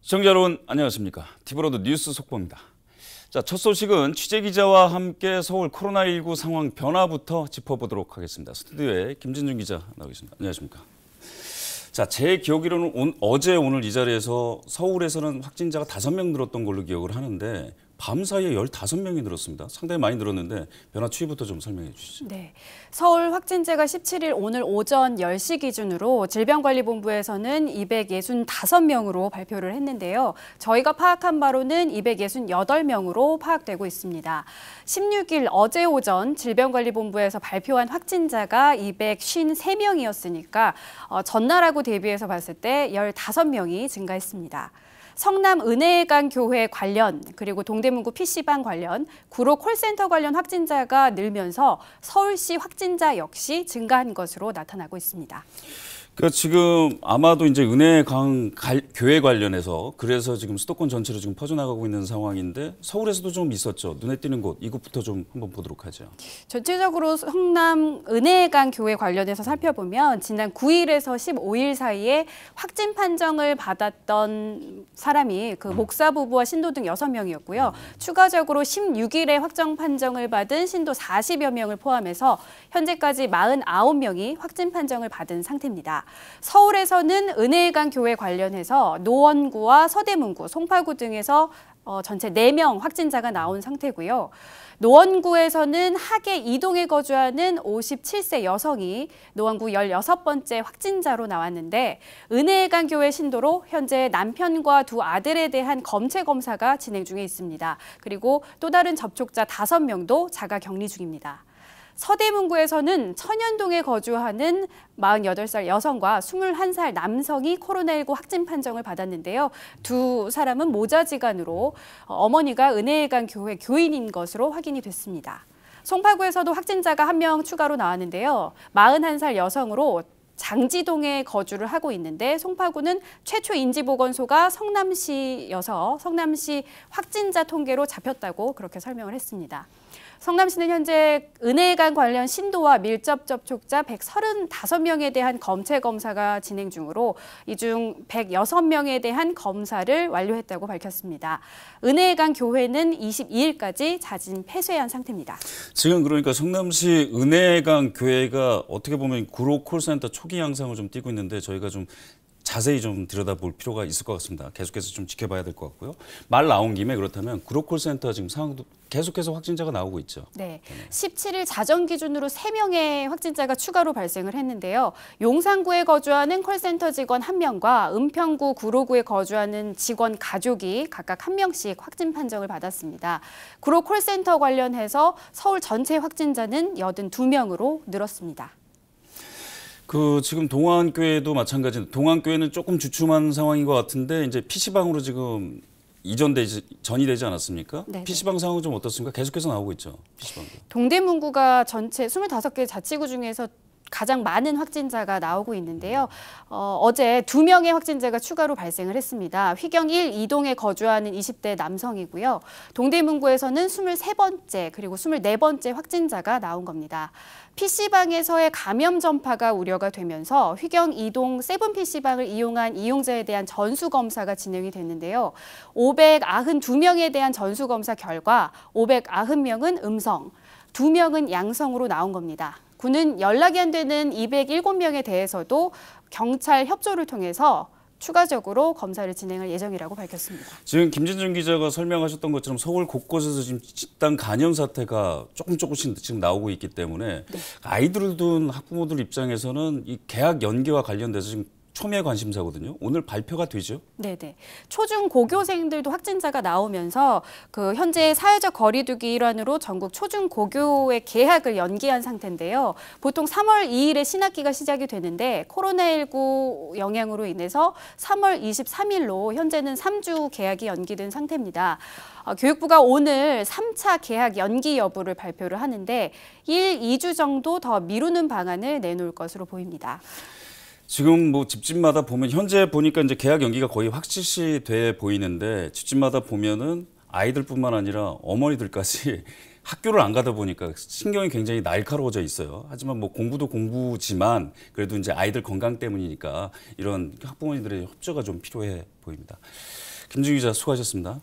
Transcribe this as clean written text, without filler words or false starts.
시청자 여러분 안녕하십니까. 티브로드 뉴스 속보입니다. 자, 첫 소식은 취재기자와 함께 서울 코로나19 상황 변화부터 짚어보도록 하겠습니다. 스튜디오에 김진중 기자 나와 계십니다. 안녕하십니까. 자, 제 기억으로는 어제 오늘 이 자리에서 서울에서는 확진자가 5명 늘었던 걸로 기억을 하는데 밤사이에 15명이 늘었습니다. 상당히 많이 늘었는데 변화 추이부터 좀 설명해 주시죠. 네, 서울 확진자가 17일 오늘 오전 10시 기준으로 질병관리본부에서는 265명으로 발표를 했는데요. 저희가 파악한 바로는 268명으로 파악되고 있습니다. 16일 어제 오전 질병관리본부에서 발표한 확진자가 253명이었으니까 전날하고 대비해서 봤을 때 15명이 증가했습니다. 성남 은혜강 교회 관련, 그리고 동대문구 PC방 관련, 구로 콜센터 관련 확진자가 늘면서 서울시 확진자 역시 증가한 것으로 나타나고 있습니다. 그러니까 지금 아마도 이제 은혜강 교회 관련해서 그래서 지금 수도권 전체로 지금 퍼져나가고 있는 상황인데 서울에서도 좀 있었죠. 눈에 띄는 곳 이곳부터 좀 한번 보도록 하죠. 전체적으로 성남 은혜강 교회 관련해서 살펴보면 지난 9일에서 15일 사이에 확진 판정을 받았던 사람이 그 목사 부부와 신도 등 6명이었고요. 추가적으로 16일에 확정 판정을 받은 신도 40여 명을 포함해서 현재까지 49명이 확진 판정을 받은 상태입니다. 서울에서는 은혜강 교회 관련해서 노원구와 서대문구, 송파구 등에서 전체 4명 확진자가 나온 상태고요. 노원구에서는 하계 이동에 거주하는 57세 여성이 노원구 16번째 확진자로 나왔는데 은혜강 교회 신도로 현재 남편과 두 아들에 대한 검체 검사가 진행 중에 있습니다. 그리고 또 다른 접촉자 5명도 자가 격리 중입니다. 서대문구에서는 천연동에 거주하는 48살 여성과 21살 남성이 코로나19 확진 판정을 받았는데요. 두 사람은 모자지간으로 어머니가 은혜강 교회 교인인 것으로 확인이 됐습니다. 송파구에서도 확진자가 1명 추가로 나왔는데요. 41살 여성으로 장지동에 거주를 하고 있는데 송파구는 최초 인지보건소가 성남시여서 성남시 확진자 통계로 잡혔다고 그렇게 설명을 했습니다. 성남시는 현재 은혜강 관련 신도와 밀접 접촉자 135명에 대한 검체 검사가 진행 중으로 이 중 106명에 대한 검사를 완료했다고 밝혔습니다. 은혜강 교회는 22일까지 자진 폐쇄한 상태입니다. 지금 그러니까 성남시 은혜강 교회가 어떻게 보면 구로 콜센터 초기 양상을 좀 띠고 있는데 저희가 좀 자세히 좀 들여다볼 필요가 있을 것 같습니다. 계속해서 좀 지켜봐야 될 것 같고요. 말 나온 김에 그렇다면 구로 콜센터 지금 상황도 계속해서 확진자가 나오고 있죠. 네, 17일 자정 기준으로 3명의 확진자가 추가로 발생을 했는데요. 용산구에 거주하는 콜센터 직원 1명과 은평구, 구로구에 거주하는 직원 가족이 각각 1명씩 확진 판정을 받았습니다. 구로 콜센터 관련해서 서울 전체 확진자는 82명으로 늘었습니다. 지금 동안교회도 마찬가지인데 동안교회는 조금 주춤한 상황인 것 같은데 이제 PC방으로 지금 전이 되지 않았습니까? 네네. PC방 상황은 좀 어떻습니까? 계속해서 나오고 있죠. PC방도. 동대문구가 전체 25개 자치구 중에서 가장 많은 확진자가 나오고 있는데요. 어제 2명의 확진자가 추가로 발생을 했습니다. 휘경 1, 2동에 거주하는 20대 남성이고요. 동대문구에서는 23번째 그리고 24번째 확진자가 나온 겁니다. PC방에서의 감염 전파가 우려가 되면서 휘경 2동 세븐 PC방을 이용한 이용자에 대한 전수검사가 진행이 됐는데요. 592명에 대한 전수검사 결과 590명은 음성, 2명은 양성으로 나온 겁니다. 군은 연락이 안 되는 207명에 대해서도 경찰 협조를 통해서 추가적으로 검사를 진행할 예정이라고 밝혔습니다. 지금 김진중 기자가 설명하셨던 것처럼 서울 곳곳에서 지금 집단 감염 사태가 조금씩 지금 나오고 있기 때문에 네. 아이들을 둔 학부모들 입장에서는 이 개학 연기와 관련돼서 지금 초미의 관심사거든요. 오늘 발표가 되죠? 네네. 초중 고교생들도 확진자가 나오면서 현재 사회적 거리두기 일환으로 전국 초중 고교의 개학을 연기한 상태인데요. 보통 3월 2일에 신학기가 시작이 되는데 코로나19 영향으로 인해서 3월 23일로 현재는 3주 개학이 연기된 상태입니다. 교육부가 오늘 3차 개학 연기 여부를 발표를 하는데 2주 정도 더 미루는 방안을 내놓을 것으로 보입니다. 지금 뭐 집집마다 보면 현재 보니까 이제 개학 연기가 거의 확실시 돼 보이는데 집집마다 보면은 아이들뿐만 아니라 어머니들까지 학교를 안 가다 보니까 신경이 굉장히 날카로워져 있어요. 하지만 뭐 공부도 공부지만 그래도 이제 아이들 건강 때문이니까 이런 학부모님들의 협조가 좀 필요해 보입니다. 김준기 기자 수고하셨습니다.